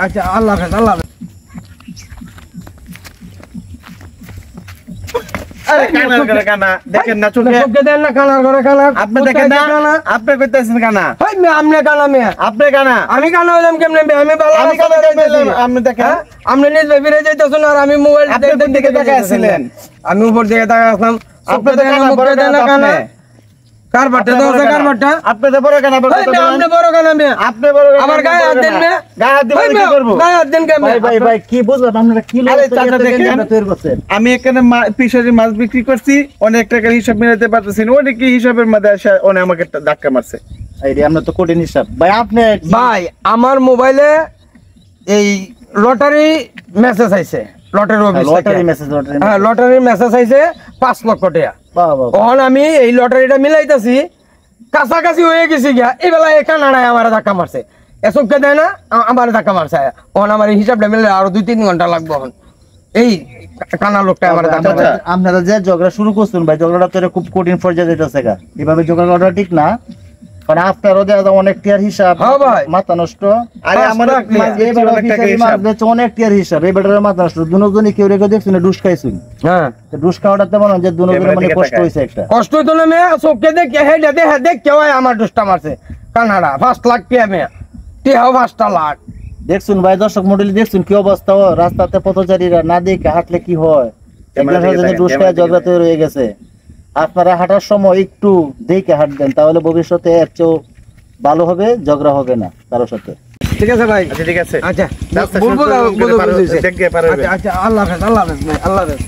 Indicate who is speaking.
Speaker 1: আচ্ছা আল্লাহ হাফেজ আল্লাহ হাফেজ।
Speaker 2: আরে কানার করে কানা দেখেন না চোখে
Speaker 1: দেন না কানার করে কানা
Speaker 2: আপনি দেখেন না আপনি কইতাছেন কানা
Speaker 1: ভাই আপনি কানা মেয়ে
Speaker 2: আপনি কানা
Speaker 1: আমি কানা হইলাম কেমনে আমি ভালো
Speaker 2: আমি কানা কেমনে আপনি দেখেন
Speaker 1: আপনি নিজ ফিরে যাইতেছেন আর আমি মোবাইল
Speaker 2: আপনি দিকে তাকাইছিলেন
Speaker 1: আমি উপর দিকে তাকাইছিলাম
Speaker 2: আপনি তো কানা বড় কানা
Speaker 1: কার বাটে দাও কার বাটে
Speaker 2: আপনি তো বড় কানা বড়
Speaker 1: আপনি বড় কানা মেয়ে
Speaker 2: আপনি বড়
Speaker 1: আমার গায়ে হাত দেন না
Speaker 2: গায়ে হাত দিলে কি করব
Speaker 1: গায়ে হাত দেন কেমনে
Speaker 3: ভাই কি বুঝলাম আপনারা কি তৈরি করছেন?
Speaker 2: আমি এখানে ফিশারি মাছ বিক্রি করছি অনেক টাকার হিসাব মিলাতে পারতেছি না অনেক হিসাবের মধ্যে এসে অনেক আমাকে ধাক্কা মারছে
Speaker 3: আইডি আমরা তো কঠিন হিসাব ভাই আপনি
Speaker 1: ভাই আমার মোবাইলে এই লটারি মেসেজ আইছে লটারি মেসেজ হ্যাঁ লটারি মেসেজ আইছে 5 লক্ষ টাকা তখন আমি এই লটারিটা মিলাইতেছি কাছাকাছি হয়ে গেছি গিয়া এই বেলা কানাডায় আমার ধাক্কা মারছে এসবকে দেয় না আমার ধাক্কা মারছে তখন আমার হিসাবটা মিলে আরো 2-3 ঘন্টা লাগবে এখন এই কানা লোকটা আমার ধাক্কা মারছে।
Speaker 3: আপনারা যে ঝগড়া শুরু করছেন ভাই ঝগড়াটা তো খুব কঠিন পর্যায়ে যেতেছে গা এভাবে ঝগড়া করা ঠিক না কারণ আপনারও দেওয়া অনেক টিয়ার হিসাব মাথা নষ্ট
Speaker 2: আরে আমার
Speaker 3: অনেক টিয়ার হিসাব এই বেটার মাথা নষ্ট দুজনই কেউ রেখে দেখছেন ডুস খাইছুন হ্যাঁ ডুস খাওয়াটা তেমন যে দুজনের মানে কষ্ট হয়েছে একটা
Speaker 1: কষ্ট হইতো না মেয়ে চোখে দেখে হেডে দেখে দেখ কেউ আমার ডুসটা মারছে কানাডা 5 লাখ টাকা মেয়ে টিহাও 5 লাখ
Speaker 3: দেখছুন ভাই দর্শক মন্ডলী দেখছুন কি অবস্থা রাস্তাতে পথচারীরা না দেখে হাঁটলে কি হয় ডুস খাওয়া ঝগড়া তৈরি হয়ে গেছে আপনারা হাঁটার সময় একটু দেখে হাঁটবেন তাহলে ভবিষ্যতে এর চেয়েও ভালো হবে ঝগড়া হবে না কারোর সাথে
Speaker 1: ঠিক আছে ভাই
Speaker 2: আচ্ছা ঠিক আছে
Speaker 1: আচ্ছা
Speaker 2: আচ্ছা আল্লাহ হাফেজ
Speaker 1: আল্লাহ হাফেজ